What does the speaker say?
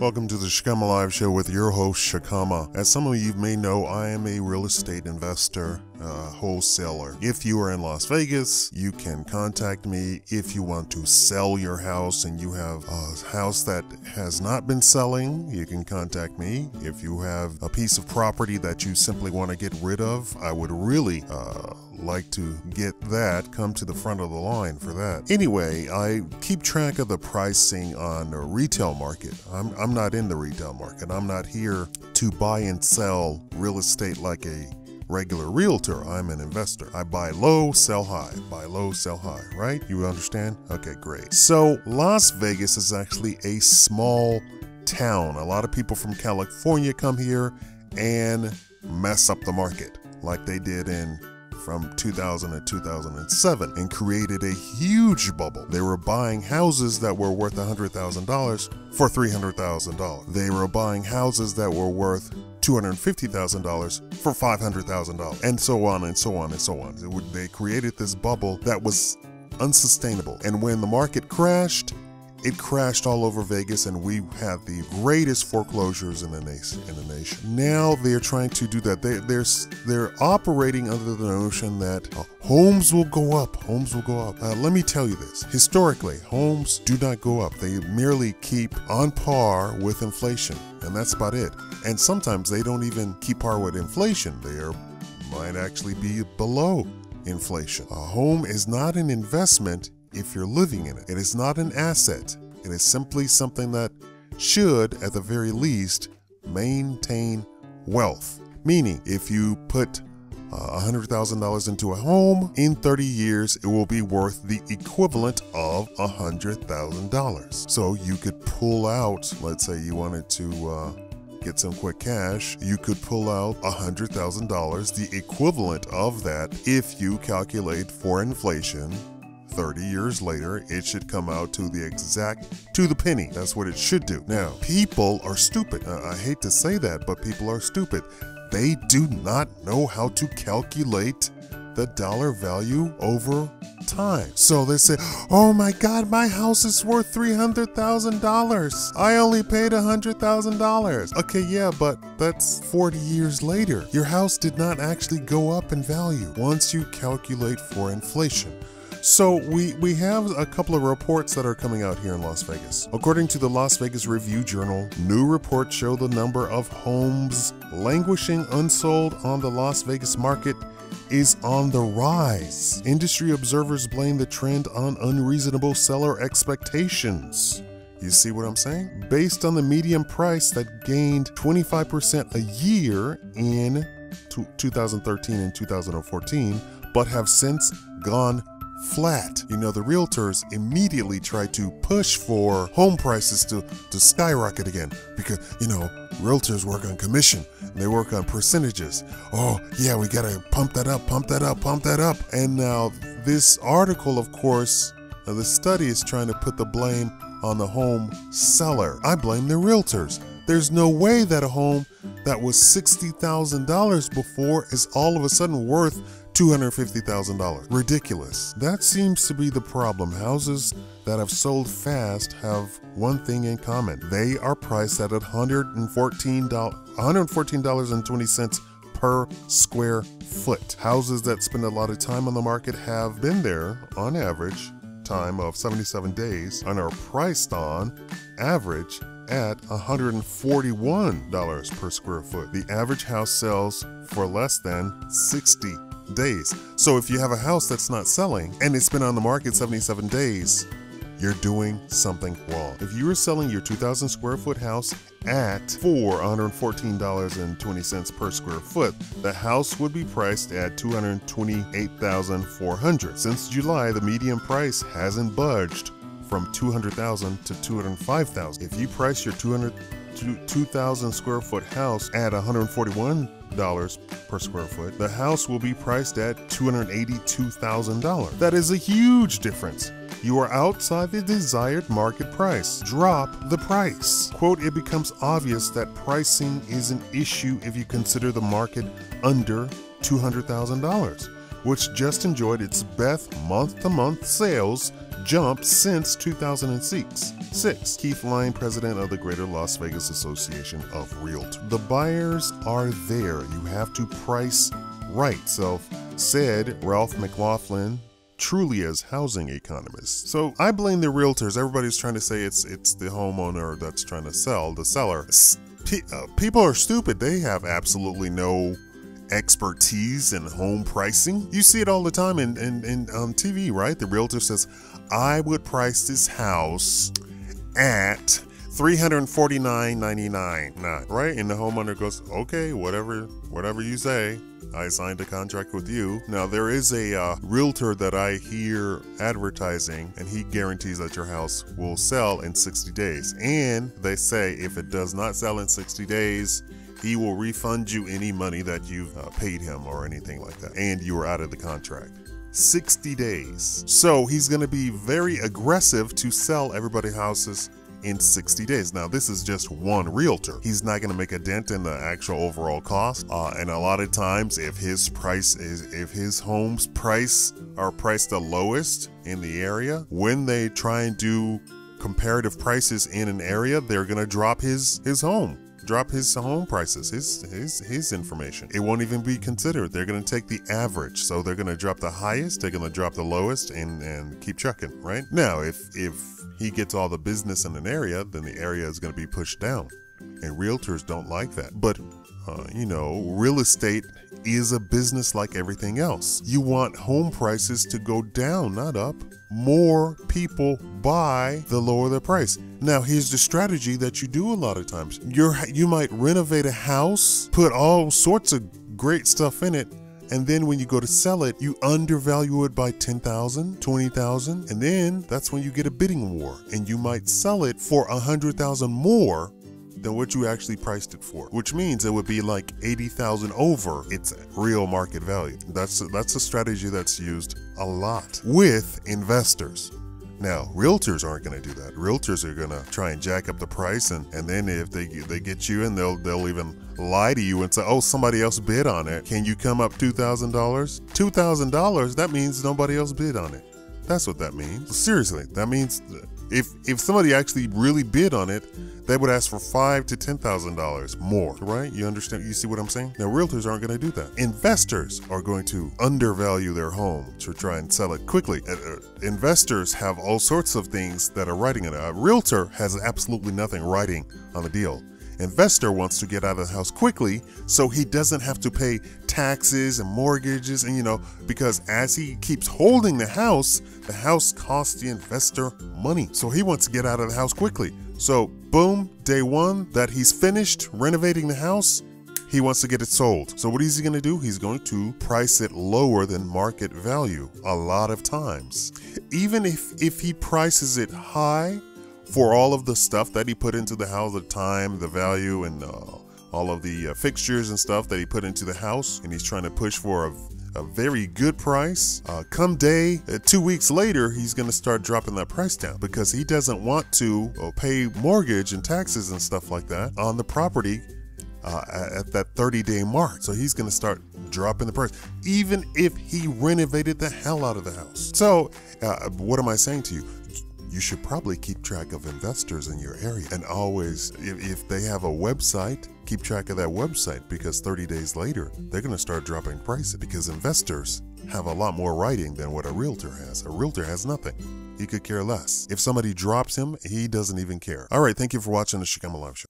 Welcome to the Shakaama Live Show with your host, Shakaama. As some of you may know, I am a real estate investor, wholesaler. If you are in Las Vegas, you can contact me. If you want to sell your house and you have a house that has not been selling, you can contact me. If you have a piece of property that you simply want to get rid of, I would really like to get that. Come to the front of the line for that. Anyway, I keep track of the pricing on the retail market. I'm not in the retail market. I'm not here to buy and sell real estate like a regular realtor. I'm an investor. I buy low, sell high. Buy low, sell high, right? You understand? Okay, great. So Las Vegas is actually a small town. A lot of people from California come here and mess up the market like they did from 2000 to 2007 and created a huge bubble. They were buying houses that were worth $100,000 for $300,000. They were buying houses that were worth $250,000 for $500,000, and so on and so on and so on. They created this bubble that was unsustainable. And when the market crashed, it crashed all over Vegas, and we had the greatest foreclosures in the nation. Now they're trying to do that. They're operating under the notion that homes will go up. Homes will go up. Let me tell you this. Historically, homes do not go up. They merely keep on par with inflation, and that's about it. And sometimes they don't even keep par with inflation. Might actually be below inflation. A home is not an investment if you're living in it. It is not an asset. It is simply something that should, at the very least, maintain wealth. Meaning, if you put $100,000 into a home, in 30 years, it will be worth the equivalent of $100,000. So you could pull out, let's say you wanted to get some quick cash, you could pull out $100,000, the equivalent of that. If you calculate for inflation, 30 years later, it should come out to the penny. That's what it should do. Now, people are stupid. I hate to say that, but people are stupid. They do not know how to calculate the dollar value over time. So they say, oh my God, my house is worth $300,000. I only paid $100,000. Okay, yeah, but that's 40 years later. Your house did not actually go up in value once you calculate for inflation. So we have a couple of reports that are coming out here in Las Vegas. According to the Las Vegas Review-Journal, new reports show the number of homes languishing unsold on the Las Vegas market is on the rise. Industry observers blame the trend on unreasonable seller expectations. You see what I'm saying? Based on the median price that gained 25% a year in 2013 and 2014, but have since gone flat. You know, the realtors immediately try to push for home prices to skyrocket again because, you know, realtors work on commission. They work on percentages. Oh, yeah, we gotta pump that up, pump that up, pump that up. And now this article, of course, the study is trying to put the blame on the home seller. I blame the realtors. There's no way that a home that was $60,000 before is all of a sudden worth $250,000. Ridiculous. That seems to be the problem. Houses that have sold fast have one thing in common. They are priced at $114.20 per square foot. Houses that spend a lot of time on the market have been there on average time of 77 days and are priced on average at $141 per square foot. The average house sells for less than 60 days. So if you have a house that's not selling and it's been on the market 77 days, you're doing something wrong. If you were selling your 2,000 square foot house at $114.20 per square foot, the house would be priced at $228,400. Since July, the median price hasn't budged from $200,000 to $205,000. If you price your 2,000 square foot house at $141 per square foot, the house will be priced at $282,000. That is a huge difference. You are outside the desired market price. Drop the price. Quote, it becomes obvious that pricing is an issue if you consider the market under $200,000, which just enjoyed its best month-to-month sales jump since 2006. 6. Keith Line, president of the Greater Las Vegas Association of Realtors. The buyers are there. You have to price right. So said Ralph McLaughlin, truly as housing economists. So I blame the realtors. Everybody's trying to say it's the homeowner that's trying to sell, the seller. People are stupid. They have absolutely no expertise in home pricing. You see it all the time in on TV, right? The realtor says, I would price this house at $349.99, right? And the homeowner goes, okay, whatever you say. I signed a contract with you. Now, there is a realtor that I hear advertising, and he guarantees that your house will sell in 60 days. And they say if it does not sell in 60 days, he will refund you any money that you've paid him or anything like that. And you are out of the contract. 60 days. So he's going to be very aggressive to sell everybody's houses in 60 days. Now, this is just one realtor. He's not going to make a dent in the actual overall cost. And a lot of times, if his homes are priced the lowest in the area, when they try and do comparative prices in an area, they're going to drop his home prices, his information. It won't even be considered. They're going to take the average. So they're going to drop the highest, they're going to drop the lowest, and keep checking, right? Now, if he gets all the business in an area, then the area is going to be pushed down. And realtors don't like that. But, real estate is a business like everything else. You want home prices to go down, not up. More people buy, the lower the price. Now, here's the strategy that you do a lot of times. You might renovate a house, put all sorts of great stuff in it, and then when you go to sell it, you undervalue it by $10,000, $20,000, and then that's when you get a bidding war, and you might sell it for $100,000 more than what you actually priced it for, which means it would be like $80,000 over its real market value. That's a strategy that's used a lot with investors. Now, realtors aren't going to do that. Realtors are going to try and jack up the price, and then if they get you in, they'll even lie to you and say, oh, somebody else bid on it. Can you come up $2,000? $2,000, that means nobody else bid on it. That's what that means. Seriously, that means if somebody actually really bid on it, they would ask for $5,000 to $10,000 more, right? You understand? You see what I'm saying? Now, realtors aren't going to do that. Investors are going to undervalue their home to try and sell it quickly. Investors have all sorts of things that are writing it. A realtor has absolutely nothing writing on the deal. Investor wants to get out of the house quickly so he doesn't have to pay taxes and mortgages, and because as he keeps holding the house costs the investor money. So he wants to get out of the house quickly. So boom, day one that he's finished renovating the house, he wants to get it sold. So what is he going to do? He's going to price it lower than market value a lot of times. Even if he prices it high for all of the stuff that he put into the house, the time, the value, and all of the fixtures and stuff that he put into the house, and he's trying to push for a very good price. Come day, 2 weeks later, he's going to start dropping that price down because he doesn't want to pay mortgage and taxes and stuff like that on the property at that 30-day mark. So he's going to start dropping the price, even if he renovated the hell out of the house. So what am I saying to you? You should probably keep track of investors in your area, and always, if they have a website, keep track of that website, because 30 days later, they're going to start dropping prices because investors have a lot more writing than what a realtor has. A realtor has nothing. He could care less. If somebody drops him, he doesn't even care. All right, thank you for watching the Shakaama Live Show.